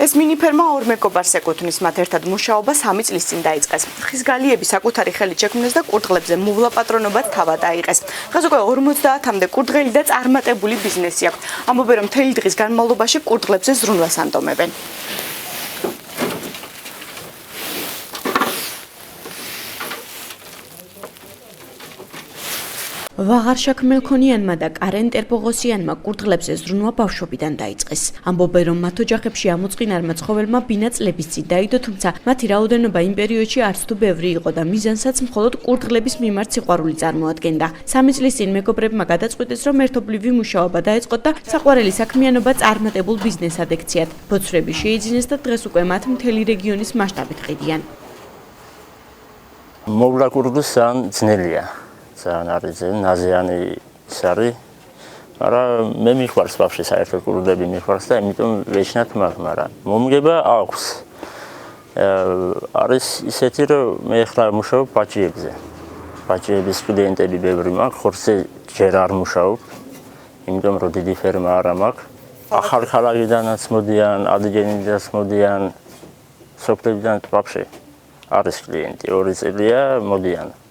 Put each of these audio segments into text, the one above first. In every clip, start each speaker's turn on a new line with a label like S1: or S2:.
S1: ეს მინიფერმა ორ მეგობარს ეკუთვნის, მათ ერთად მუშაობა 3 წლის წინ დაიწყეს. ხიზგალიები საკუთარი ხელით შექმნეს და კურდღლებზე მოვლა პატრონობად თავად აიღეს. დღეს უკვე 50-მდე კურდღელი და წარმატებული ბიზნესი აქვს. ამბობენ, რომ მთელი დღის განმავლობაში კურდღლებზე ზრუნვას ანდომებენ. ვაღარშაკ მელქონიანმა და კარენ ტერპოღოსიანმა კურდღლებზე ზრუნვა ბავშვობიდან დაიწყეს. ამბობენ, რომ მათ ოჯახებში ამოწყინარმა ცხოველმა ბინა წლების წინ დაიდო, თუმცა მათი რაოდენობა იმ პერიოდში არც თუ ბევრი იყო და მიზანსაც მხოლოდ კურდღლების მიმართ სიყვარული წარმოადგენდა. 3 წლის წინ მეგობრებმა გადაწყვიტეს, რომ ერთობლივი მუშაობა დაეწყოთ და საყვარელი საქმიანობა წარმატებულ ბიზნესად ექციათ. ბოცვრები შეიძინეს და დღეს უკვე მათ მთელი რეგიონის მასშტაბით ყიდიან.
S2: მოვლა კურდღლს ძნელია. ძალიან არის ნაზიანი ის არის, მაგრამ მე მიყვარს ბავშვი საერთოდ კურდღლები მიყვარს და იმიტომ ვეშნათ მაგ, მაგრამ მომგება აქვს. არის ისეთი, რომ მე ახლა მუშაობ ბაჭიებზე. ბაჭიების კლიენტები ბევრი მაქვს, ხორცზე ჯერ არ მუშაობ, იმიტომ რომ დიდი ფერმა არა მაქვს. ახალ ქალაქიდანაც მოდიან, ადიჯენიდანაც მოდიან, სოფლებიდან ვაფშე არის კლიენტი, 2 წელია მოდიან.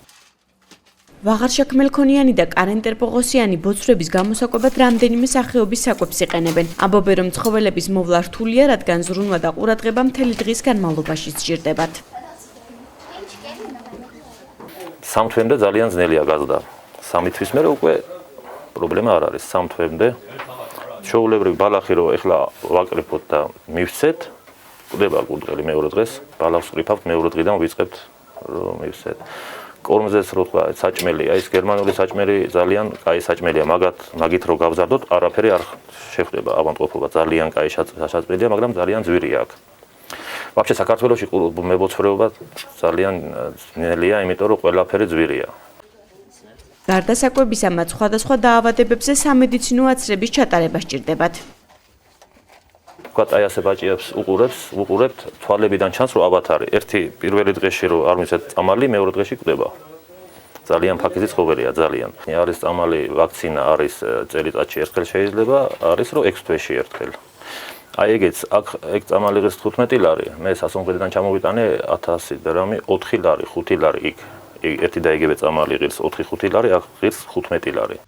S1: ვაღარშაკ მელქონიანი და კარენ ტერპოღოსიანი ბოცვრების გამოსაკვებად რამდენიმე სახეობის საკვებს იყენებენ. ამბობენ, რომ ცხოველების მოვლა რთულია, რადგან ზრუნვა და ყურადღება მთელი დღის განმავლობაში სჭირდებათ.
S3: სამ თვემდე ძალიან ძნელია გაზრდა. 3 თვის მერე უკვე პრობლემა არ არის. 3 თვემდე ჩვეულებრივი ბალახი რო ეხლა ვაკრიფოთ და მივცეთ, ყდება კურდღელი მეორე დღეს, ბალახს ყრიფავთ, მეორე დღიდან ვიწყებთ რომ მივცეთ. კორმზეც რო თქვა საჭმელი, აი ეს გერმანული საჭმელი ძალიან კაი საჭმელია, მაგით რო გავზარდოთ, არაფერი არ შეხვდება ავადმყოფობა, ძალიან კაი საჭმელია, მაგრამ ძალიან ძვირია აქ. ვაფშე საქართველოში მებოცვრეობა ძალიან ძნელია, იმიტომ რომ ყველაფერი ძვირია.
S1: გარდა საკვებისა, მათ სხვადასხვა დაავადებებზე სამედიცინო აცრების ჩატარება სჭირდებათ.
S3: ვთქვათ, აი ასე ბაჭიებს უყურებთ, თვალებიდან ჩანს, რომ აბათარი. ერთი პირველი დღეში რომ არ მიცეთ წამალი, მეორე დღეში კვდება. ძალიან ფაქიზი ცხოველია, ძალიან. არის წამალი, ვაქცინა არის წელიწადში ერთხელ შეიძლება, არის რომ 6 თვეში ერთხელ. აი ეგეც, ეგ წამალი ღირს 15 ლარი, მე სასონღერიდან ჩამოვიტანე 1000 დრამი, 4 ლარი, 5 ლარი იქ. ერთი და იგივე წამალი ღირს 4-5 ლარი, აქ ღირს 15 ლარი.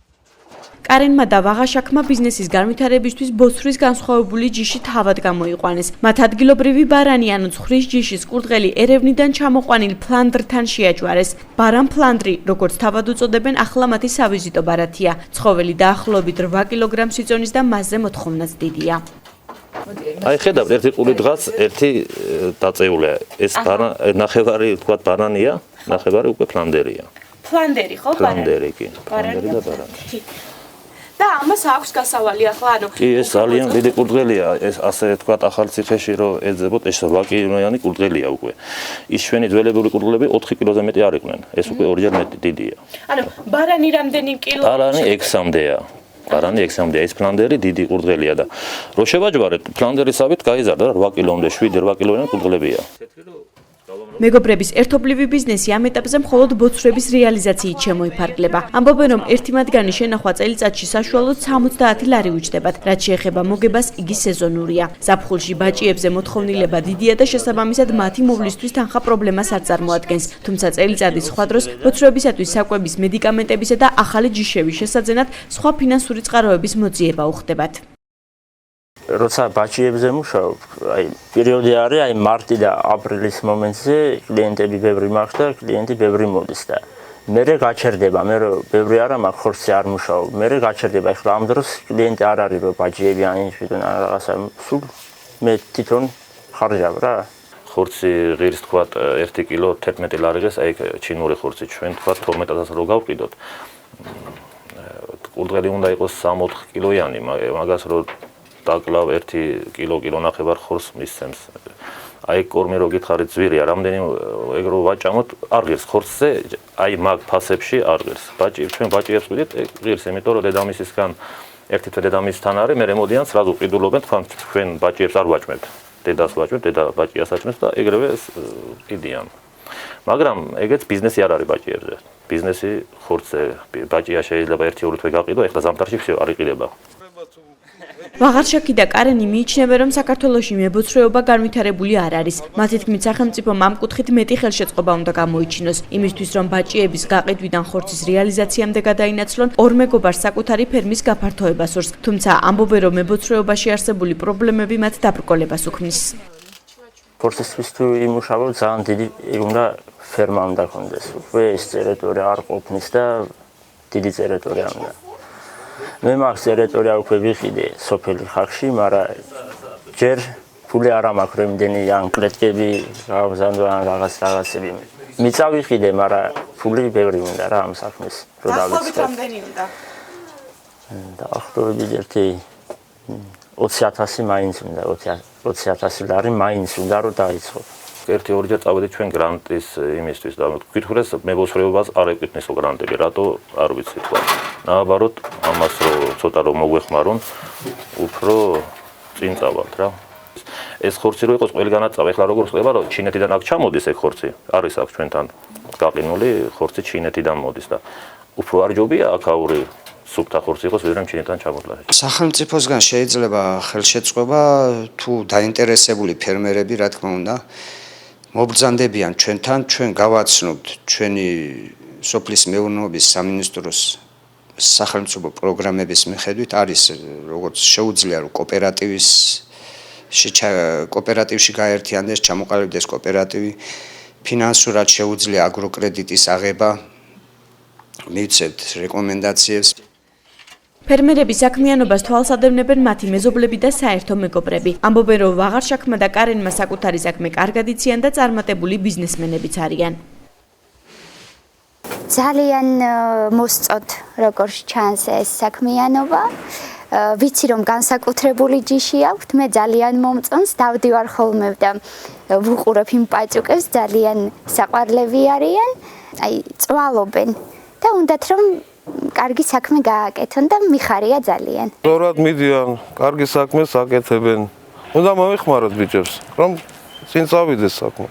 S1: კარენმა და ვაღაშაკმა ბიზნესის განვითარებისთვის ბოცვრის განსხვავებული ჯიში თავად გამოიყვანეს. მათ ადგილობრივი ბარანი ანუ ცხრის ჯიშის კურდღელი ერევნიდან ჩამოყვანილ ფლანდრთან შეაჯვარეს. ბარან ფლანდრი, როგორც თავად უწოდებენ, ახლა მათი სავიზიტო ბარათია. ცხოველი დაახლოებით 8 კილოგრამს იწონის და მასზე მოთხოვნაც დიდია.
S3: აი ხედავთ, ერთი ყური დღას, ერთი დაწეულია. ეს ნახევარი თქვათ ბარანია, ნახევარი უკვე ფლანდერია.
S1: ფლანდერი ხო?
S3: ფლანდერი კი, ფლანდერი და ბარანი.
S1: და ამას აქვს გასავალი ახლა, ანუ
S3: კი, ეს ძალიან დიდი კურდღელია, ეს ასე თქვათ ახალციხეში რომ ეძებოთ, ეს 8 კილოიანი კურდღელია უკვე. ის ჩვენი ძველებური კურდღლები 4 კილოზე მეტი არ იყვნენ, ეს უკვე 2-ჯერ მეტი დიდია.
S1: ანუ ბარანი რამდენი კილო?
S3: ბარანი 6-მდეა. ბარანი 6-მდეა, ეს ფლანდერი დიდი კურდღელია და რო შევაჯვარეთ, ფლანდერისავით გაიზარდა 8 კილომდე, 7-8 კილოიანი კურდღლებია.
S1: მეგობრების ერთობლივი ბიზნესი ამ ეტაპზე მხოლოდ ბოცვრების რეალიზაციით შემოიფარგლება. ამბობენ, რომ ერთი მათგანი შენახვა წელიწადში საშუალოდ 70 ლარი უჯდებათ, რაც შეეხება მოგებას, იგი სეზონურია. ზაფხულში ბაჭიებზე მოთხოვნილება დიდია და შესაბამისად მათი მოვლისთვის თანხა პრობლემას არ წარმოადგენს. თუმცა წელიწადის სხვა დროს ბოცვრებისათვის საკვების, მედიკამენტებისა და ახალი ჯიშების შესაძენად სხვა ფინანსური წყაროების მოძიება უხდებათ.
S2: როცა ბაჭიებზე მუშაობ, აი პერიოდი არის, აი მარტი და აპრილის მომენტზე კლიენტები ბევრი მაქვს და კლიენტი ბევრი მოდის და მერე გაჩერდება, მე რომ ბევრი არა მაქვს ხორცზე არ მუშაობ, მერე გაჩერდება, ეხლა ამ დროს კლიენტი არ არის რომ ბაჭიები აინშვიდონ რაღაცა, სულ მე თვითონ ხარჯავ რა.
S3: ხორცი ღირს თქვათ 1 კილო 11 ლარი ღირს, აი ჩინური ხორცი ჩვენ თქვათ 12000 რო გავყიდოთ. კურდღელი უნდა იყოს 3-4 კილოიანი, მაგას რო დაკლავ 1 კილო ნახევარ ხორცს მისცემს. აი კორმი რო გითხარით ძვირია, რამდენი ეგ რო ვაჭამოთ, არ ღირს ხორცზე, აი მაგ ფასებში არ ღირს. ჩვენ ბაჭიებს ვიდით, ღირს, იმიტომ რომ დედამისისგან ერთი თვე დედამისთან არის, მე მოდიან სრაზუ ყიდულობენ, თქვენ ბაჭიებს არ ვაჭმებთ. დედას ვაჭმებთ, დედა ბაჭიას აჭმევს და ეგრევე ყიდიან. მაგრამ ეგეც ბიზნესი არ არის ბაჭიებზე. ბიზნესი ხორცზე, ბაჭია შეიძლება 1-2 თვე გაყიდო, ეხლა ზამთარში всё არ იყიდება.
S1: ვაღარშაკი და კარენი მიიჩნევენ, რომ საქართველოში მებოცრეობა განვითარებული არ არის. მათი თქმით, სახელმწიფომ ამ კუთხით მეტი ხელშეწყობა უნდა გამოიჩინოს, იმისთვის, რომ ბაჭიების გაყიდვიდან ხორცის რეალიზაციამდე გადაინაცვლონ, ორ მეგობარს საკუთარი ფერმის გაფართოება სურს. თუმცა ამბობენ, რომ მებოცრეობაში არსებული პრობლემები მათ დაბრკოლებას უქმნის.
S2: ხორცისთვის თუ იმუშავო, ძალიან დიდი უნდა ფერმა უნდა ქონდეს. უკვე ეს ტერიტორია არ ყოფნის და დიდი ტერიტორია უნდა. მე მაგ ტერიტორია უკვე ვიყიდე სოფელი ხალხში, მაგრამ ჯერ ფული არ მაქვს რამდენი ან კლეტკები გავზანდო ან რაღაცები. მიწა ვიყიდე, მაგრამ ფული ბევრი უნდა რა ამ საქმეს.
S1: დაახლოებით რამდენი უნდა?
S2: დაახლოებით 20,000 მაინც უნდა, 20,000 ლარი მაინც უნდა რომ დაიწყო.
S3: ერთი-ორჯერ წავედით ჩვენ გრანტის იმისთვის და გითხრეს მებოცრეობას არ ეკუთვნისო გრანტები, რატო არ ვიცი თქვა. ნაბაროდ ამას რომ ცოტა რომ მოგვეხმარონ, უფრო წინ წავალთ რა. ეს ხორცი რო იყოს ყველგანაც წავა. ეხლა როგორ ხდება რომ ჩინეთიდან აქ ჩამოდის ეს ხორცი, არის აქ ჩვენთან გაყინული ხორცი ჩინეთიდან მოდის და უფრო არ ჯობია აქაური სუფთა ხორცი იყოს, ვიდრე ჩინეთიდან ჩამოსვლა.
S4: სახელმწიფოსგან შეიძლება ხელშეწყობა თუ დაინტერესებული ფერმერები, რა თქმა უნდა, მობრძანდებიან ჩვენთან, ჩვენ გავაცნობთ ჩვენი სოფლის მეურნეობის სამინისტროს სახელმწიფო პროგრამების მიხედვით არის როგორც შეუძლია რომ კოოპერატივში გაერთიანდეს, ჩამოყალიბდეს კოოპერატივი, ფინანსურად შეუძლია აგროკრედიტის აღება, მივცეთ რეკომენდაციებს.
S1: ფერმერები საქმიანობას თვალსადევნებენ მათი მეზობლები და საერთო მეგობრები. ამბობენ, რომ ვაღარშაკმა და კარენმა საკუთარი საქმე კარგად იციან და წარმატებული ბიზნესმენებიც არიან.
S5: ძალიან მოსწოთ როგორ ჩანს ეს საქმიანობა. ვიცი რომ განსაკუთრებული ჯიში აქვთ, მე ძალიან მომწონს, დავდივარ ხოლმე და ვუყურებ იმ პაწუკებს, ძალიან საყვარლები არიან, აი წვალობენ და უნდათ რომ კარგი საქმე გააკეთონ და მიხარია ძალიან.
S6: სწორად მიდიან, კარგი საქმეს აკეთებენ. უნდა მოეხმაროთ ბიჭებს, რომ წინ წავიდეს საქმე.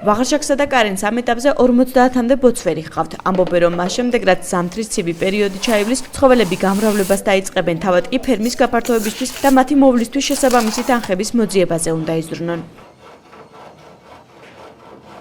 S1: ვაღარშაკსა და კარენს ამ ეტაპზე 50-მდე ბოცვერი ჰყავთ. ამბობენ, რომ მას შემდეგ, რაც ზამთრის ცივი პერიოდი ჩაივლის, ცხოველები გამრავლებას დაიწყებენ, თავად კი ფერმის გაფართოებისთვის და მათი მოვლისთვის შესაბამისი თანხების მოძიებაზე უნდა იზრუნონ.